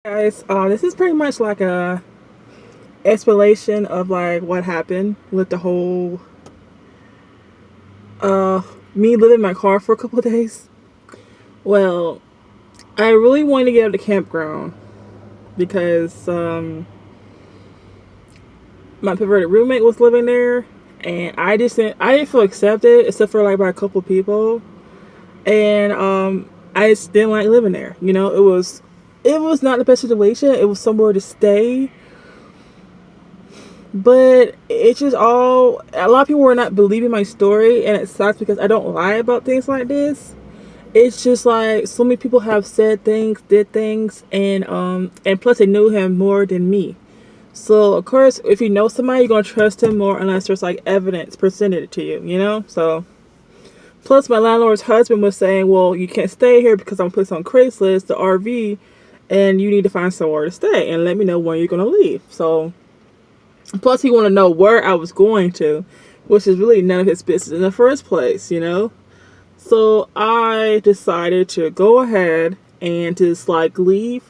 Guys, this is pretty much like a explanation of like what happened with the whole me living in my car for a couple of days. Well, I really wanted to get out of the campground because my perverted roommate was living there, and I didn't feel accepted except for like by a couple of people, and I just didn't like living there. It was not the best situation. It was somewhere to stay. But it's just all a lot of people were not believing my story, and it sucks because I don't lie about things like this. It's just like so many people have said things, did things, and plus they knew him more than me. So of course, if you know somebody, you're gonna trust him more unless there's like evidence presented to you, you know. So plus my landlord's husband was saying, well, you can't stay here because I'm placed on Craigslist, the RV, and you need to find somewhere to stay and let me know when you're gonna leave. So plus, he wanted to know where I was going to, which is really none of his business in the first place, you know? So I decided to go ahead and just like leave.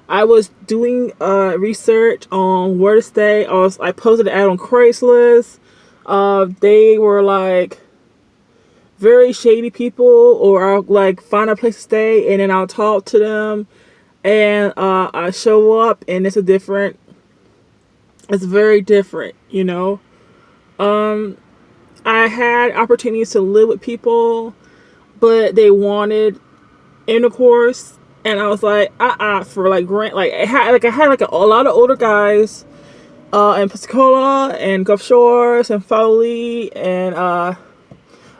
I was doing research on where to stay. I posted an ad on Craigslist. They were like very shady people, or I'll like find a place to stay and then I'll talk to them, and I show up and it's very different, you know. I had opportunities to live with people, but they wanted intercourse, and I was like, for like grant, like I had a lot of older guys, in Pensacola and Gulf Shores and Foley and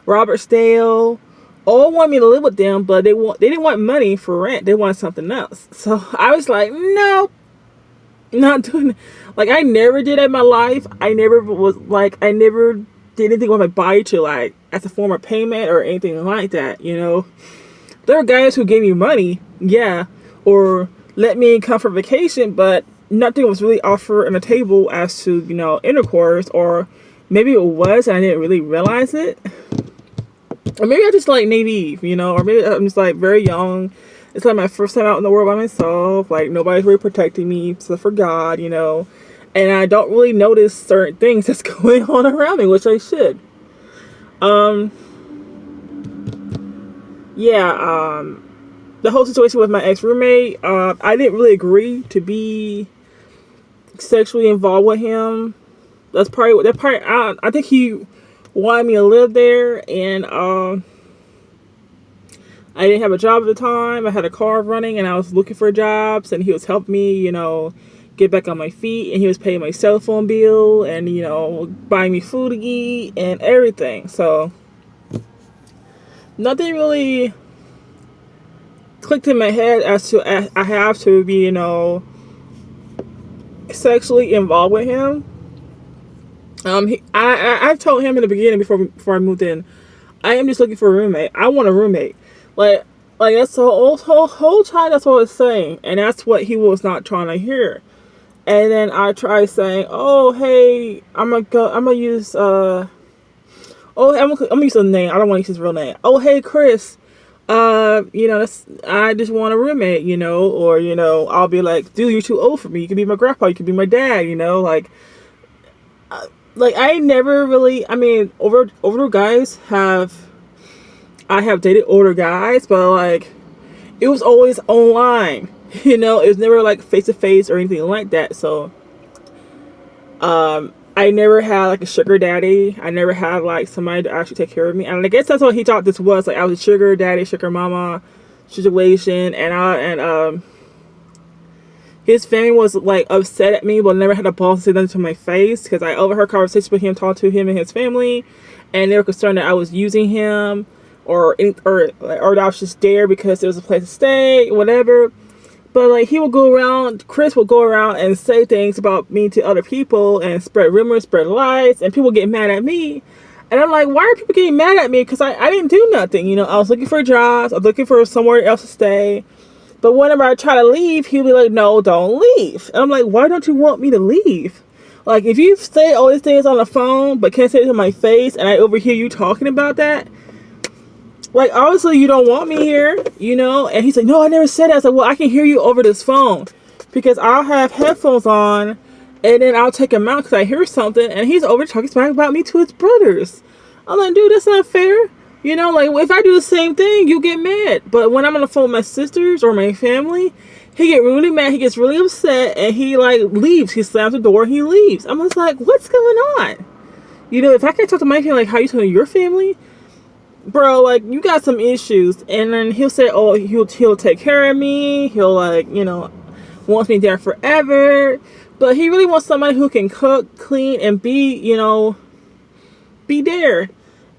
Robert Stale, all wanted me to live with them, but they didn't want money for rent. They wanted something else. So I was like, no, not doing it. Like, I never did that in my life. I never did anything with my body to like as a form of payment or anything like that, you know. There are guys who gave me money, yeah, or let me come for vacation, but nothing was really offered on the table as to, you know, intercourse, or maybe it was and I didn't really realize it. Or maybe I just like naive, you know, or maybe I'm just like very young. It's like my first time out in the world by myself. Like, nobody's really protecting me except for God, you know. And I don't really notice certain things that's going on around me, which I should. The whole situation with my ex-roommate, I didn't really agree to be sexually involved with him. I think he wanted me to live there, and I didn't have a job at the time. I had a car running, and I was looking for jobs, and he was helping me, you know, get back on my feet, and he was paying my cell phone bill, and, you know, buying me food to eat and everything. So nothing really clicked in my head as to I have to be, you know, sexually involved with him. I told him in the beginning before I moved in, I am just looking for a roommate. I want a roommate. Like that's the whole time. That's what I was saying, and that's what he was not trying to hear. And then I tried saying, "Oh, hey, I'm gonna use I'm gonna use a name. I don't want to use his real name. Oh, hey, Chris. You know, I just want a roommate. You know, or you know, I'll be like, dude, you're too old for me. You can be my grandpa. You can be my dad. You know, like I never really. I mean, older guys I have dated older guys, but like it was always online. You know, it was never like face to face or anything like that. So I never had like a sugar daddy. I never had like somebody to actually take care of me. And I guess that's what he thought this was. Like, I was a sugar daddy, sugar mama situation, and his family was like upset at me, but never had a balls to say nothing to my face, because I overheard conversations with him, talking to him and his family, and they were concerned that I was using him or that I was just there because there was a place to stay, whatever. But like Chris would go around and say things about me to other people and spread rumors, spread lies, and people get mad at me. And I'm like, why are people getting mad at me? Because I didn't do nothing, you know. I was looking for jobs, I was looking for somewhere else to stay. But whenever I try to leave, he'll be like, no, don't leave. And I'm like, why don't you want me to leave? Like, if you say all these things on the phone but can't say it to my face, and I overhear you talking about that, like, obviously you don't want me here, you know? And he's like, no, I never said that. I said, well, I can hear you over this phone. because I'll have headphones on, and then I'll take him out because I hear something, and he's over talking smack about me to his brothers. I'm like, dude, that's not fair. You know, like, if I do the same thing, you get mad. But when I'm on the phone with my sisters or my family, he get really mad. He gets really upset, and he, like, leaves. He slams the door, and he leaves. I'm just like, what's going on? You know, if I can't talk to my family, like, how you talking to your family? Bro, like, you got some issues. And then he'll say, oh, he'll take care of me. He'll, like, you know, wants me there forever. But he really wants somebody who can cook, clean, and be, you know, be there.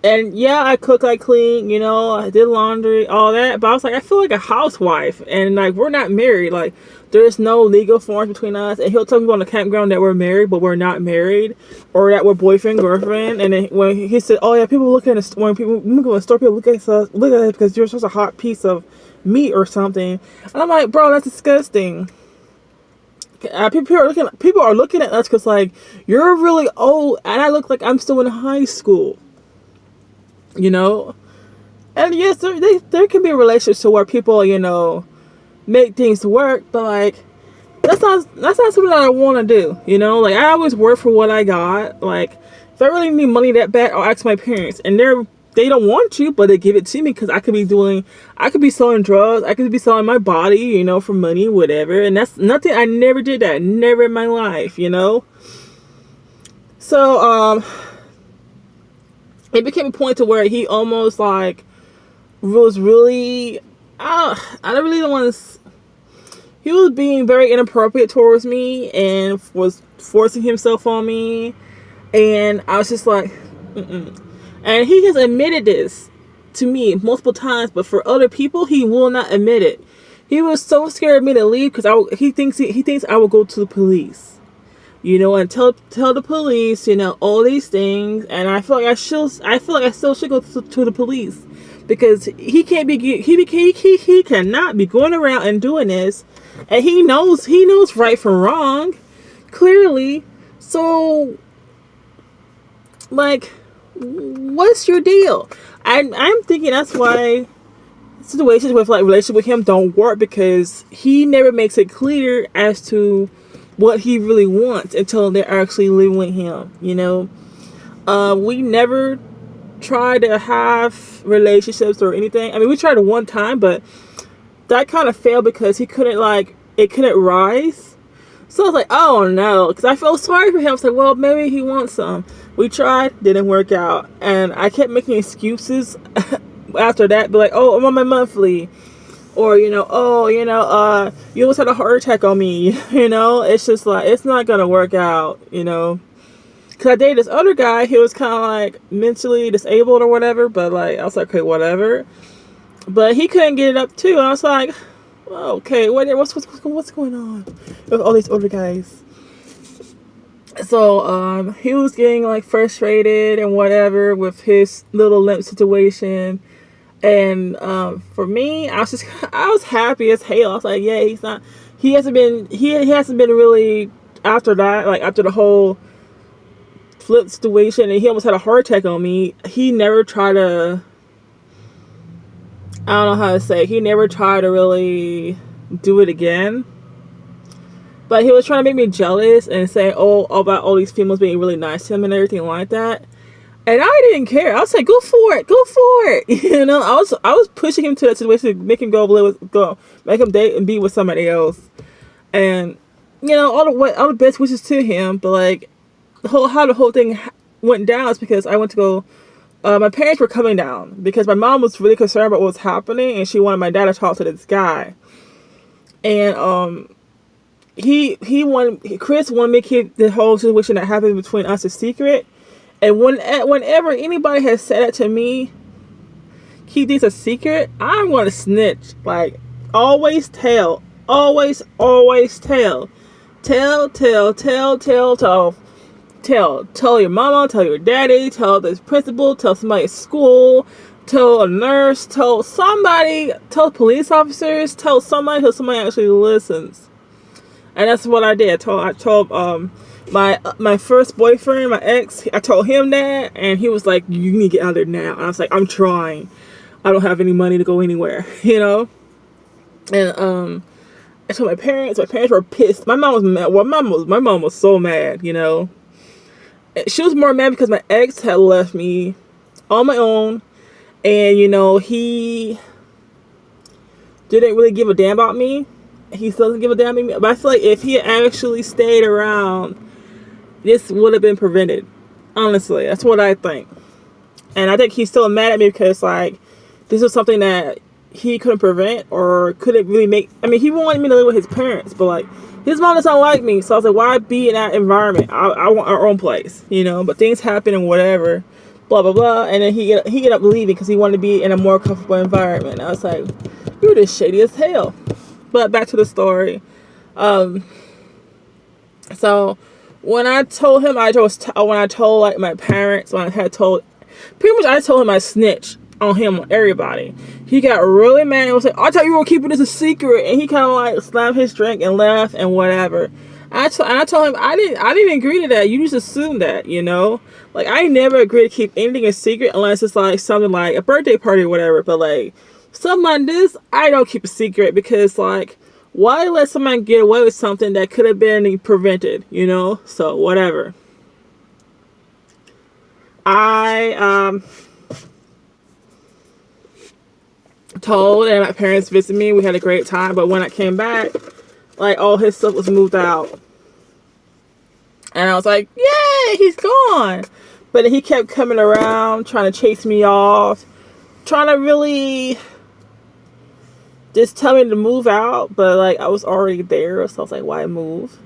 And yeah, I cook, I clean, you know, I did laundry, all that. But I was like, I feel like a housewife. And, like, we're not married. Like, there's no legal forms between us. And he'll tell people on the campground that we're married, but we're not married. Or that we're boyfriend, girlfriend. And then when he said, oh, yeah, people look at us, when people go to the store, people look at us because you're such a hot piece of meat or something. And I'm like, bro, that's disgusting. People are looking at us because, like, you're really old. And I look like I'm still in high school. You know, and yes, there can be relationships to where people, you know, make things work, but like that's not something that I want to do. You know, like, I always work for what I got. Like, if I really need money that bad, I'll ask my parents, and they don't want to, but they give it to me because I could be selling drugs, I could be selling my body, you know, for money, whatever. And that's nothing. I never did that, never in my life, you know. So it became a point to where he almost, like, was really, I really don't want to, he was being very inappropriate towards me and was forcing himself on me. And I was just like, mm-mm. And he has admitted this to me multiple times, but for other people, he will not admit it. He was so scared of me to leave because he thinks I will go to the police. You know, and tell the police, you know, all these things. And I feel like I still should go to the police, because he cannot be going around and doing this, and he knows right from wrong, clearly. So, like, what's your deal? I'm thinking that's why situations with, like, relationship with him don't work, because he never makes it clear as to what he really wants until they're actually living with him, you know. We never tried to have relationships or anything. I mean, we tried it one time, but that kind of failed because it couldn't rise. So I was like, oh no, because I felt sorry for him. I was like, well, maybe he wants some. We tried, didn't work out, and I kept making excuses after that, be like, oh, I'm on my monthly. Or, you know, oh, you know, you almost had a heart attack on me. You know, it's just like, it's not going to work out, you know. Because I dated this other guy, he was kind of like mentally disabled or whatever. But, like, I was like, okay, whatever. But he couldn't get it up too. And I was like, oh, okay, what's going on with all these older guys? So, he was getting, like, frustrated and whatever with his little limp situation. And for me, I was happy as hell. I was like, yeah, he hasn't been really, after that, like, after the whole flip situation, and he almost had a heart attack on me. He never tried to, I don't know how to say, he never tried to really do it again. But he was trying to make me jealous and say, oh, about all these females being really nice to him and everything like that. And I didn't care. I was like, go for it. You know, I was pushing him to that situation to make him make him date and be with somebody else. And, you know, all the best wishes to him. But, like, how the whole thing went down is because I went to go, my parents were coming down because my mom was really concerned about what was happening, and she wanted my dad to talk to this guy. And, Chris wanted me to keep the whole situation that happened between us a secret. And whenever anybody has said that to me, keep things a secret, I'm going to snitch. Like, always tell. Always tell. Tell. Tell your mama, tell your daddy, tell the principal, tell somebody at school, tell a nurse, tell somebody, tell police officers, tell somebody till somebody actually listens. And that's what I did. I told my first boyfriend, my ex, I told him that, and he was like, you need to get out of there now. And I was like, I'm trying. I don't have any money to go anywhere, you know? And I told my parents. My parents were pissed. My mom was mad. Well, my mom was so mad. She was more mad because my ex had left me on my own, and he didn't really give a damn about me. He still doesn't give a damn about me. But I feel like if he actually stayed around, this would have been prevented. Honestly, that's what I think. And I think he's still mad at me because, like, this was something that he couldn't prevent or couldn't really make. I mean, he wanted me to live with his parents, but, like, his mom doesn't like me. So I was like, why be in that environment? I want our own place, But things happen and whatever, blah, blah, blah. And then he ended up leaving because he wanted to be in a more comfortable environment. And I was like, you're just shady as hell. But back to the story. So when I told him, when I told like my parents, when I had told, pretty much I told him I snitched on him, on everybody. He got really mad and was like, I thought you were keeping this a secret. And he kind of like slammed his drink and left and whatever. I told him I didn't agree to that. You just assumed that, Like, I never agree to keep anything a secret unless it's like something like a birthday party or whatever. But like something like this, I don't keep a secret because, like, why let someone get away with something that could have been prevented, So whatever. I told, and my parents visited me. We had a great time, but when I came back, like, all his stuff was moved out, and I was like, "Yay, he's gone!" But then he kept coming around, trying to chase me off, trying to really just tell me to move out. But like, I was already there, so I was like, "Why move?"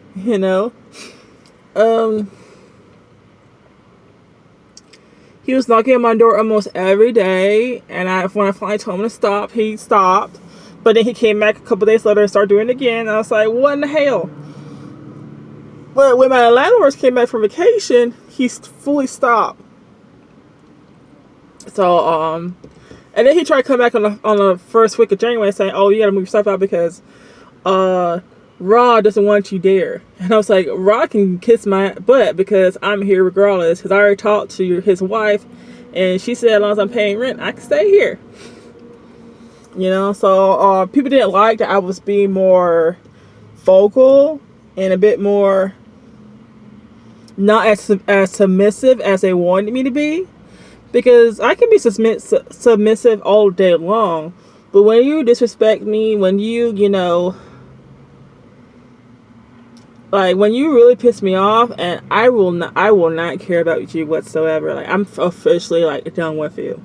He was knocking on my door almost every day, and when I finally told him to stop, he stopped. But then he came back a couple days later and started doing it again. And I was like, what in the hell? But when my landlords came back from vacation, he fully stopped. So, and then he tried to come back on the first week of January saying, oh, you gotta move your stuff out because, Rod doesn't want you there. And I was like, Rod can kiss my butt because I'm here regardless. Because I already talked to his wife, and she said as long as I'm paying rent, I can stay here. So people didn't like that I was being more vocal and a bit more not as submissive as they wanted me to be. Because I can be submissive all day long. But when you disrespect me, when you, like, when you really piss me off, and I will not care about you whatsoever. Like, I'm officially, like, done with you.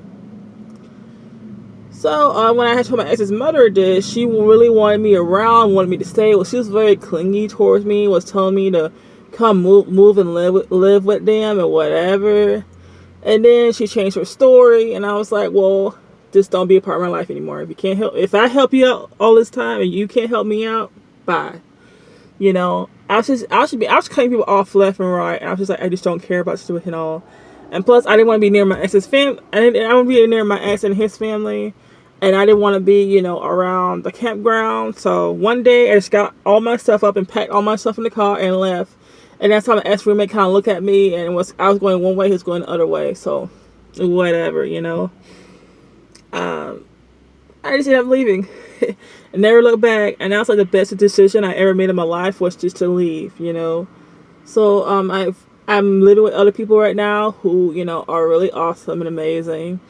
So, when I had told my ex's mother this, she really wanted me around, wanted me to stay. Well, she was very clingy towards me, was telling me to come move and live with them and whatever. And then she changed her story, and I was like, well, just don't be a part of my life anymore. If I help you out all this time and you can't help me out, bye. I was cutting people off left and right. And I was just like, I just don't care about this at all. And plus, I didn't want to be near my ex's family. I didn't want to be near my ex and his family. And I didn't want to be, around the campground. So one day, I just got all my stuff up and packed all my stuff in the car and left. And that's how my ex roommate kind of looked at me. And I was going one way, he was going the other way. So whatever, I just ended up leaving. And never looked back. And that was like the best decision I ever made in my life, was just to leave, So I'm living with other people right now who, are really awesome and amazing.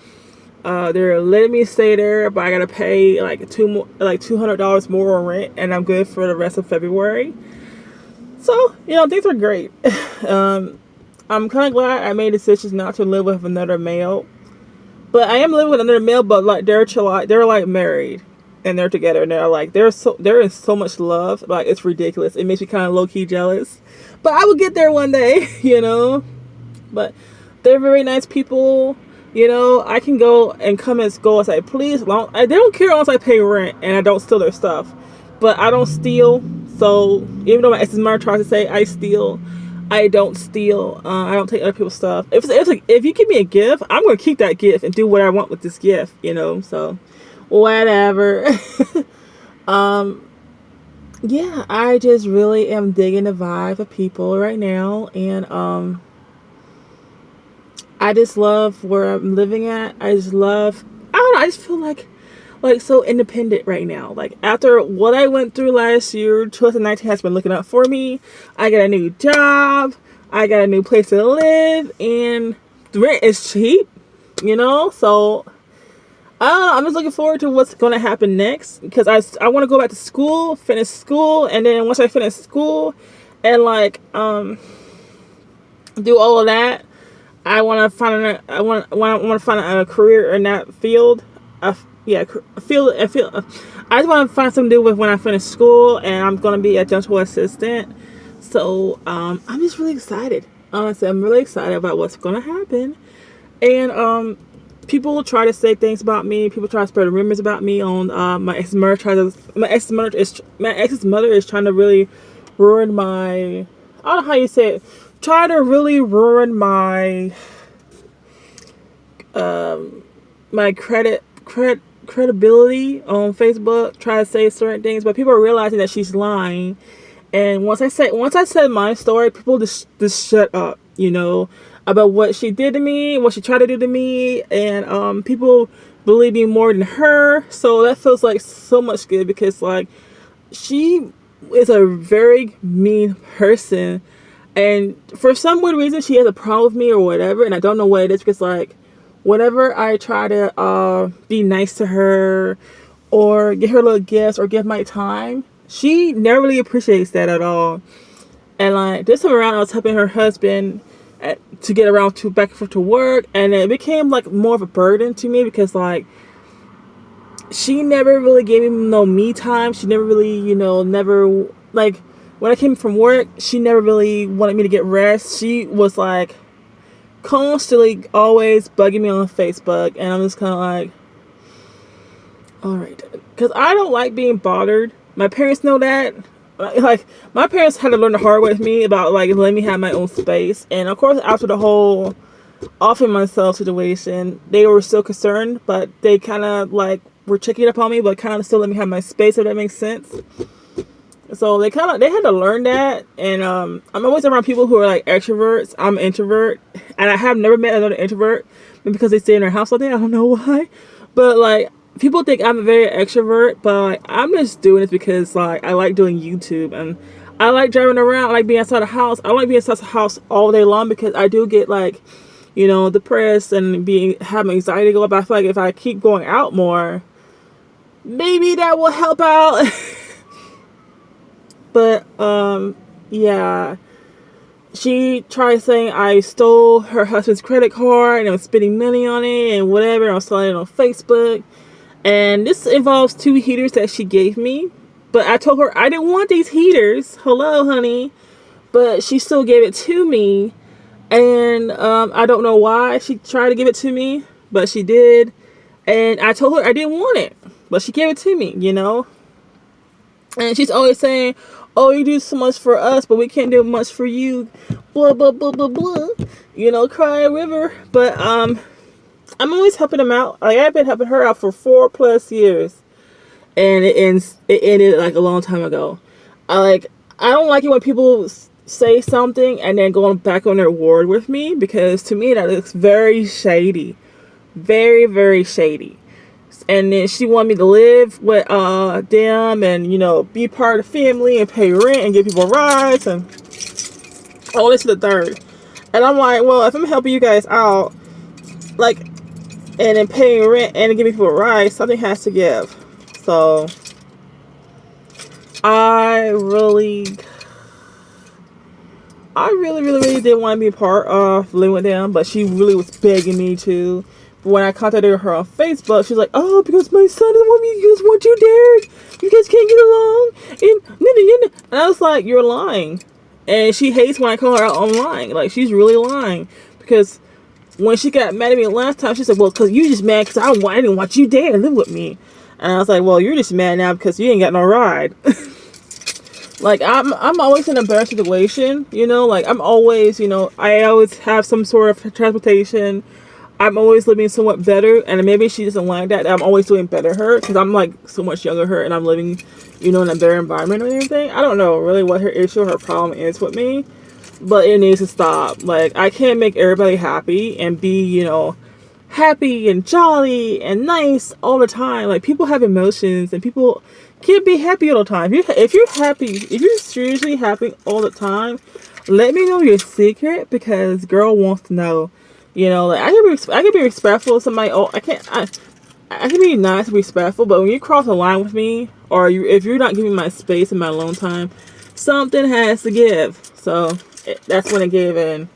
They're letting me stay there, but I gotta pay like $200 more on rent, and I'm good for the rest of February. So, things are great. I'm kind of glad I made decisions not to live with another male. But I am living with another male, but like they're like married. And they're together, and they're in so much love, like, it's ridiculous. It makes me kind of low-key jealous, but I will get there one day, But they're very nice people, I can go and come and go as I please. They don't care unless I pay rent and I don't steal their stuff. But I don't steal, so even though my ex's mother tries to say I steal, I don't steal. I don't take other people's stuff. If you give me a gift, I'm gonna keep that gift and do what I want with this gift, So whatever. Yeah, I just really am digging the vibe of people right now, and I just love where I'm living at. I don't know, I just feel like like so independent right now. Like after what I went through last year, 2019 has been looking out for me. I got a new job, I got a new place to live, and the rent is cheap, you know. So I'm just looking forward to what's going to happen next, because I want to go back to school, finish school, and then once I finish school and like do all of that, I want to find to find a career in that field. Yeah, field. I just want to find something to do with when I finish school, and I'm going to be a dental assistant. So I'm just really excited. Honestly, I'm really excited about what's going to happen. And people try to say things about me. People try to spread rumors about me on my ex's mother. My ex's mother is trying to really ruin my. I don't know how you say it. Try to really ruin my my credibility on Facebook. Try to say certain things, but people are realizing that she's lying. And once I said my story, people just shut up, you know, about what she did to me, what she tried to do to me, and people believe me more than her. So that feels like so much good, because like she is a very mean person, and for some weird reason she has a problem with me or whatever, and I don't know what it is, because like whenever I try to be nice to her or give her little gifts or give my time, she never really appreciates that at all. And like this time around, I was helping her husband to get around to back and forth to work, and it became like more of a burden to me, because like she never really gave me no me time. She never really, you know, never like when I came from work, she never really wanted me to get rest. She was like constantly always bugging me on Facebook, and I'm just kind of like, all right, because I don't like being bothered. My parents know that. Like my parents had to learn the hard way with me about like letting me have my own space, and of course after the whole offering myself situation, they were still concerned, but they kind of like were checking up on me, but kind of still let me have my space, if that makes sense. So they had to learn that. And I'm always around people who are like extroverts. I'm an introvert, and I have never met another introvert, because they stay in their house all day. I don't know why, but like people think I'm a very extrovert, but like I'm just doing this because like I like doing YouTube, and I like driving around. I like being outside the house. I like being outside the house all day long, because I do get like, you know, depressed and having anxiety go up. I feel like if I keep going out more, maybe that will help out. But yeah, she tried saying I stole her husband's credit card and I was spending money on it and whatever. I was selling it on Facebook, and this involves 2 heaters that she gave me. But I told her I didn't want these heaters. Hello, honey. But she still gave it to me, and I don't know why she tried to give it to me, but she did. And I told her I didn't want it, but she gave it to me, you know. And she's always saying, oh, you do so much for us, but we can't do much for you. Blah, blah, blah, blah, blah. You know, cry a river. But I'm always helping them out. Like, I've been helping her out for 4+ years. And it ended like a long time ago. I don't like it when people say something and then go back on their word with me, because to me that looks very shady. Very, very shady. And then she wanted me to live with them, and you know, be part of the family and pay rent and give people rides and all this to the third. And I'm like, well, if I'm helping you guys out, like, and then paying rent and giving people rides, something has to give. So I really didn't want to be a part of living with them, but she really was begging me to. When I contacted her on Facebook, she's like, oh, because my son doesn't want me, you guys want you there, you guys can't get along, and I was like, you're lying. And she hates when I call her out online. Like, she's really lying, because when she got mad at me last time, she said, well, because you just mad because I didn't want you there to live with me. And I was like, well, you're just mad now because you ain't got no ride. Like, I'm always in a better situation, you know, like, I'm always, you know, I always have some sort of transportation. I'm always living somewhat better, and maybe she doesn't like that I'm always doing better her, because I'm like so much younger than her, and I'm living, you know, in a better environment or anything. I don't know really what her issue or her problem is with me, but it needs to stop. Like, I can't make everybody happy and be, you know, happy and jolly and nice all the time. Like, people have emotions and people can't be happy all the time. If you're happy, if you're seriously happy all the time, let me know your secret, because girl wants to know. You know, like, I can be respectful of somebody. Oh, I can be nice and respectful, but when you cross a line with me, or if you're not giving my space and my alone time, something has to give. So that's when it gave in.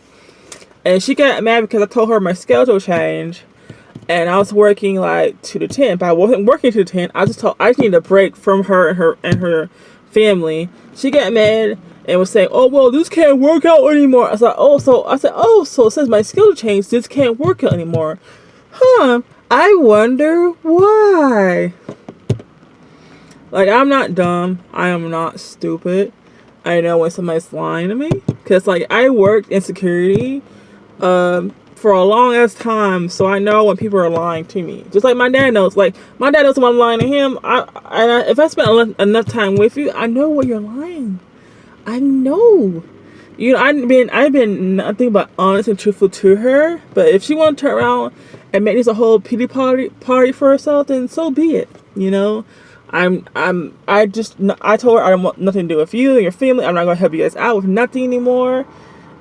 And she got mad because I told her my schedule changed, and I was working like 2 to 10, but I wasn't working 2 to 10. I just needed a break from her and her family. She got mad and was saying, "Oh, well, this can't work out anymore." I was like, so since my schedule changed, this can't work out anymore. Huh? I wonder why. Like, I'm not dumb. I am not stupid. I know when somebody's lying to me, because like, I worked in security for a long ass time, so I know when people are lying to me. Just like my dad knows. Like, my dad knows when I'm lying to him. If I spend enough time with you, I know when you're lying. I know. You know, I've been nothing but honest and truthful to her. But if she want to turn around and make this a whole pity party for herself, then so be it. You know, I told her I don't want nothing to do with you and your family. I'm not gonna help you guys out with nothing anymore.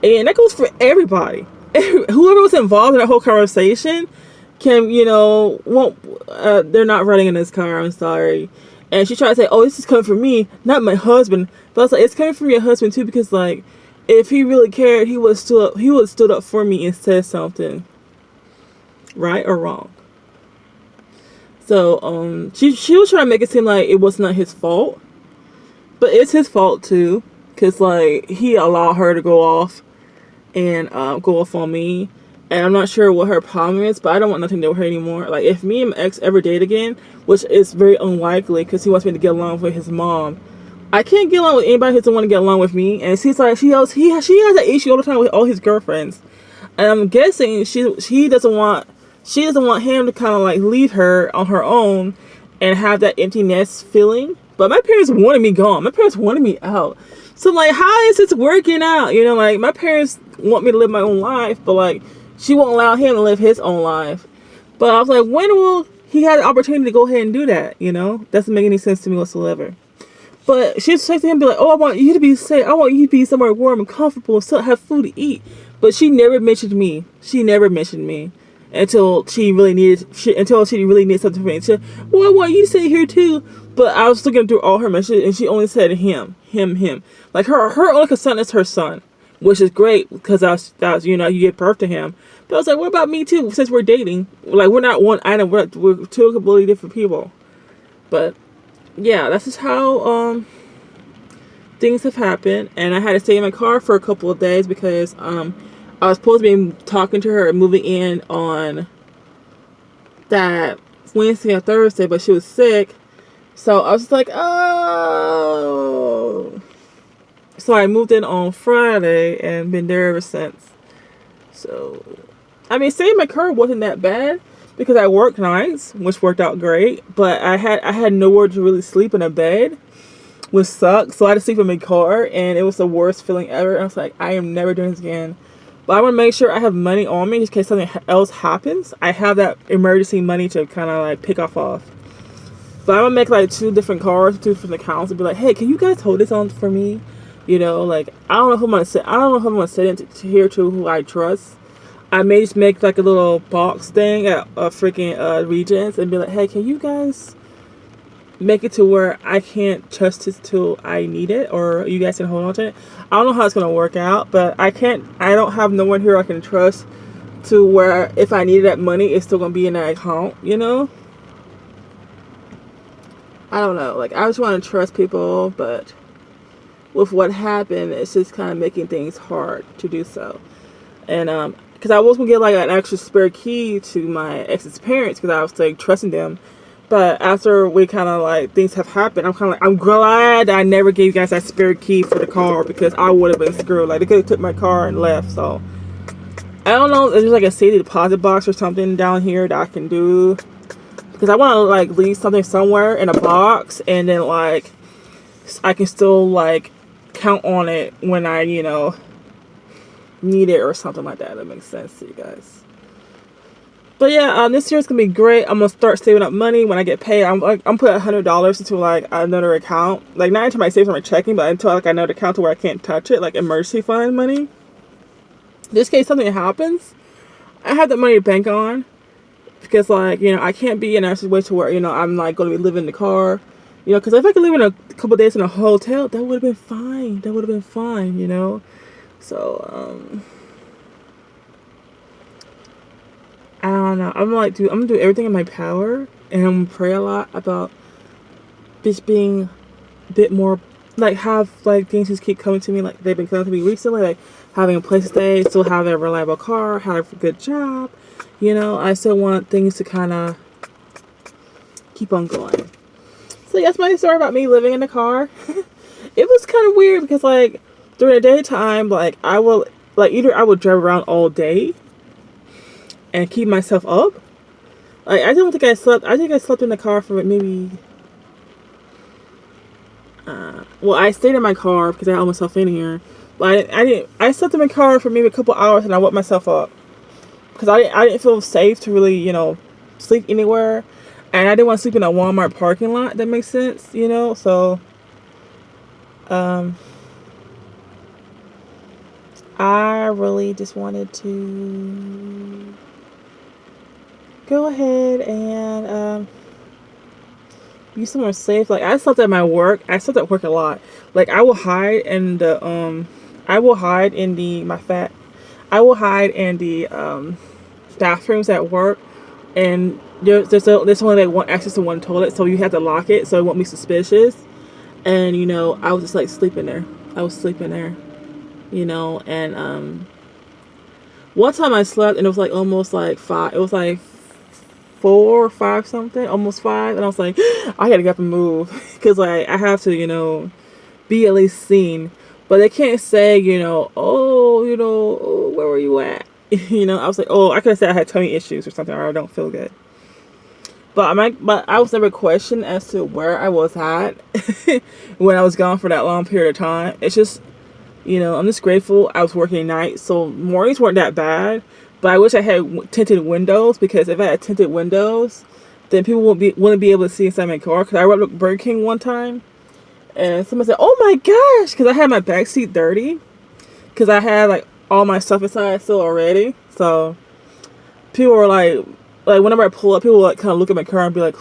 And that goes for everybody. Whoever was involved in that whole conversation can, you know, they're not running in this car. I'm sorry. And she tried to say, "Oh, this is coming from me, not my husband." But I was like, it's coming from your husband too, because like, if he really cared, he would stood up for me and said something, right or wrong. So she was trying to make it seem like it was not his fault, but it's his fault too, because like, he allowed her to go off and go off on me. And I'm not sure what her problem is, but I don't want nothing to do with her anymore. Like, if me and my ex ever date again, which is very unlikely because he wants me to get along with his mom, I can't get along with anybody who doesn't want to get along with me. And it seems like he has that issue all the time with all his girlfriends. And I'm guessing she doesn't want him to kind of like leave her on her own and have that emptiness feeling. But my parents wanted me gone. My parents wanted me out. So like, how is this working out? You know, like, my parents want me to live my own life, but like, she won't allow him to live his own life. But I was like, when will he have the opportunity to go ahead and do that? You know, doesn't make any sense to me whatsoever. But she'd say to him, be like, "Oh, I want you to be safe. I want you to be somewhere warm and comfortable and still have food to eat." But she never mentioned me. She never mentioned me until she really needed something from me. She said, "Well, I want you to stay here too." But I was looking through all her messages, and she only said him. Like, her only concern is her son, which is great, because that's you know, you give birth to him. But I was like, what about me too? Since we're dating, like, we're not one item. We're two completely different people. But yeah, that's just how things have happened. And I had to stay in my car for a couple of days because I was supposed to be talking to her and moving in on that Wednesday or Thursday, but she was sick. So I was just like, oh. So I moved in on Friday and been there ever since. So, I mean, staying in my car wasn't that bad because I worked nights, which worked out great. But I had nowhere to really sleep in a bed, which sucked. So I had to sleep in my car, and it was the worst feeling ever. And I was like, I am never doing this again. But I want to make sure I have money on me just in case something else happens. I have that emergency money to kind of like pick off. But I'm gonna make like 2 different cards, 2 different accounts, and be like, "Hey, can you guys hold this on for me?" You know, like, I don't know who I'm gonna send it to here to, who I trust. I may just make like a little box thing at freaking Regents and be like, "Hey, can you guys make it to where I can't trust this till I need it, or you guys can hold on to it?" I don't know how it's gonna work out, but I don't have no one here I can trust to where if I needed that money, it's still gonna be in that account, you know? I don't know. Like, I just want to trust people, but with what happened, it's just kind of making things hard to do so. And because I was gonna get like an extra spare key to my ex's parents because I was like trusting them. But after we kind of like things have happened, I'm kind of like, I'm glad I never gave you guys that spare key for the car because I would have been screwed. Like, they could have took my car and left. So I don't know if there's like a safety deposit box or something down here that I can do. Because I want to like leave something somewhere in a box, and then like I can still like count on it when I, you know, need it or something like that. That makes sense to you guys. But yeah, this year's gonna be great. I'm gonna start saving up money when I get paid. I'm put $100 into like another account, like not into my savings or my checking, but into like another account to where I can't touch it, like emergency fund money. Just in case something happens, I have that money to bank on. Because like, you know, I can't be in a situation where, you know, I'm like gonna be living in the car, you know, because if I could live in a couple of days in a hotel, that would have been fine. That would have been fine, you know. So I don't know. I'm gonna do everything in my power, and I'm gonna pray a lot about just being a bit more, like, have like things just keep coming to me, like they've been coming to me recently, like having a place to stay, still having a reliable car, have a good job. You know, I still want things to kind of keep on going. So that's my story about me living in the car. It was kind of weird because like during the daytime, like I will, like either I would drive around all day and keep myself up. Like I don't think I slept. I think I slept in the car for maybe. Well, I stayed in my car because I had myself in here. But I didn't. I slept in my car for maybe a couple hours and I woke myself up because I didn't feel safe to really, you know, sleep anywhere, and I didn't want to sleep in a Walmart parking lot. That makes sense, you know. So, I really just wanted to go ahead and be somewhere safe. Like I slept at my work. I slept at work a lot. Like I will hide in the I will hide in the bathrooms at work, and there's only like one access to one toilet, so you have to lock it so it won't be suspicious. And you know, I was just like sleeping there. I was sleeping there, you know. And one time I slept and it was like almost like 5. It was like 4 or 5 something, almost 5, and I was like, I gotta get up and move because like I have to, you know, be at least seen. But they can't say, you know, oh, you know, oh, where were you at? You know, I was like, oh, I could have said I had tummy issues or something, or I don't feel good. But I was never questioned as to where I was at when I was gone for that long period of time. It's just, you know, I'm just grateful I was working nights, so mornings weren't that bad. But I wish I had tinted windows, because if I had tinted windows, then people wouldn't be able to see inside my car. Because I went to Burger King one time, and someone said, "Oh my gosh!" Because I had my backseat dirty, because I had like all my stuff inside still already. So people were like whenever I pull up, people would like kind of look at my car and be like,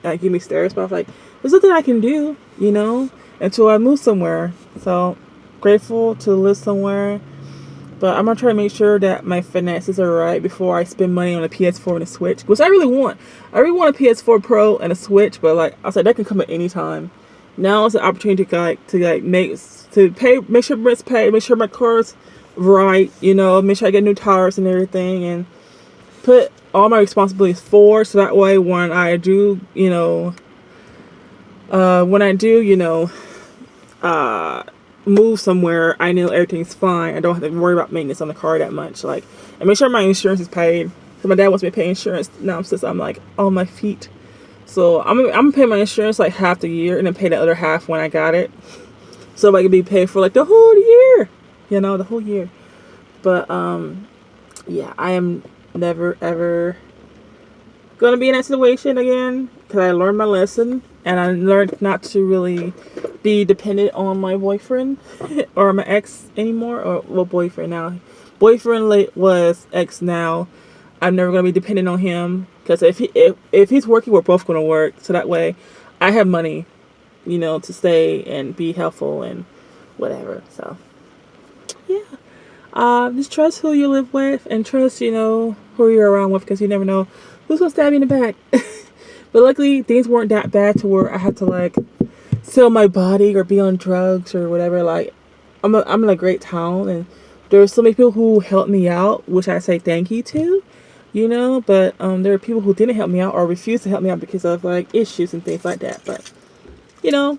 like give me stares. But I was like, there's nothing I can do, you know, until I move somewhere. So grateful to live somewhere. But I'm going to try to make sure that my finances are right before I spend money on a PS4 and a Switch. Which I really want. I really want a PS4 Pro and a Switch. But like I said, that can come at any time. Now is the opportunity to make sure rent's paid. Make sure my car's right. You know, make sure I get new tires and everything. And put all my responsibilities forward. So that way when I do, you know, move somewhere, I know everything's fine. I don't have to worry about maintenance on the car that much. Like, and make sure my insurance is paid. So my dad wants me to pay insurance now since I'm like on my feet. So I'm gonna pay my insurance like half the year, and then pay the other half when I got it. So I can be paid for like the whole year, you know, the whole year. But yeah, I am never ever gonna be in that situation again, because I learned my lesson. And I learned not to really be dependent on my boyfriend or my ex anymore. Or, well, boyfriend now. Boyfriend was ex now. I'm never going to be dependent on him. Because if he's working, we're both going to work. So that way, I have money, you know, to stay and be helpful and whatever. So, yeah. Just trust who you live with. And trust, you know, who you're around with. Because you never know who's going to stab you in the back. But luckily, things weren't that bad to where I had to like sell my body or be on drugs or whatever. Like, I'm in a great town, and there are so many people who helped me out, which I say thank you to, you know. But there are people who didn't help me out or refused to help me out because of like issues and things like that. But you know,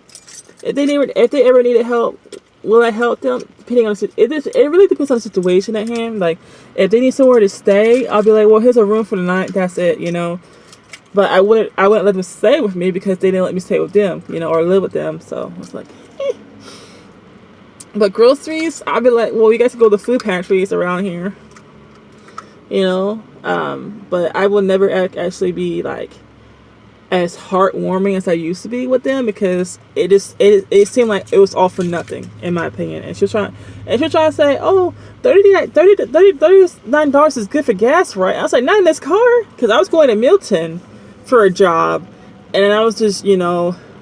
if they ever needed help, will I help them? Depending on it really depends on the situation at hand. Like, if they need somewhere to stay, I'll be like, well, here's a room for the night. That's it, you know. But I wouldn't let them stay with me because they didn't let me stay with them, you know, or live with them. So I was like, eh. But groceries, I'd be like, well, you guys can go to the food pantries around here. You know, But I will never actually be like as heartwarming as I used to be with them, because it seemed like it was all for nothing, in my opinion. And she was trying to say, oh, $39 is good for gas, right? I was like, not in this car, because I was going to Milton for a job, and I was just,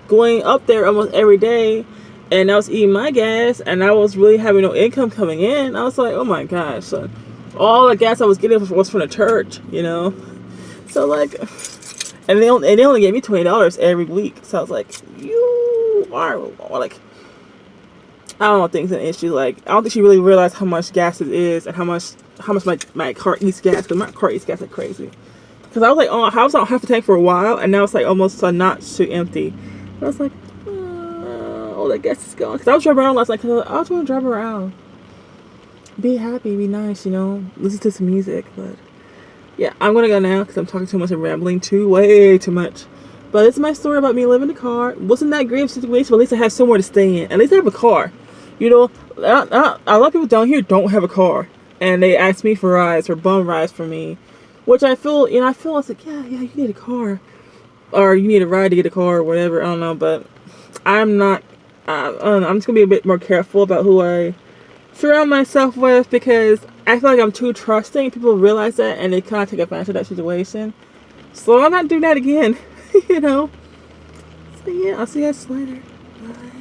going up there almost every day, and I was eating my gas, and I was really having no income coming in. I was like, oh my gosh, so all the gas I was getting was from the church, so like. And they only gave me $20 every week. So I was like, you are like, I don't think it's an issue. Like, I don't think she really realized how much gas it is and how much my car eats gas. Because my car eats gas like crazy. Because I was like, I was on half a tank for a while, and now it's like almost a notch to empty. And I was like, oh, that gas is gone. Because I was driving around last night. Because I was want to drive around, be happy, be nice, listen to some music, but. Yeah, I'm gonna go now because I'm talking too much and rambling way too much. But it's my story about me living in a car. Wasn't that great of a situation, but at least I have somewhere to stay in. At least I have a car. A lot of people down here don't have a car, and they ask me for rides or bum rides for me, which I feel, I was like, yeah, you need a car, or you need a ride to get a car or whatever. I don't know, but I'm not. I don't know. I'm just gonna be a bit more careful about who I surround myself with, because I feel like I'm too trusting. People realize that, and they kind of take advantage of that situation. So I'm not doing that again, So yeah, I'll see you guys later. Bye.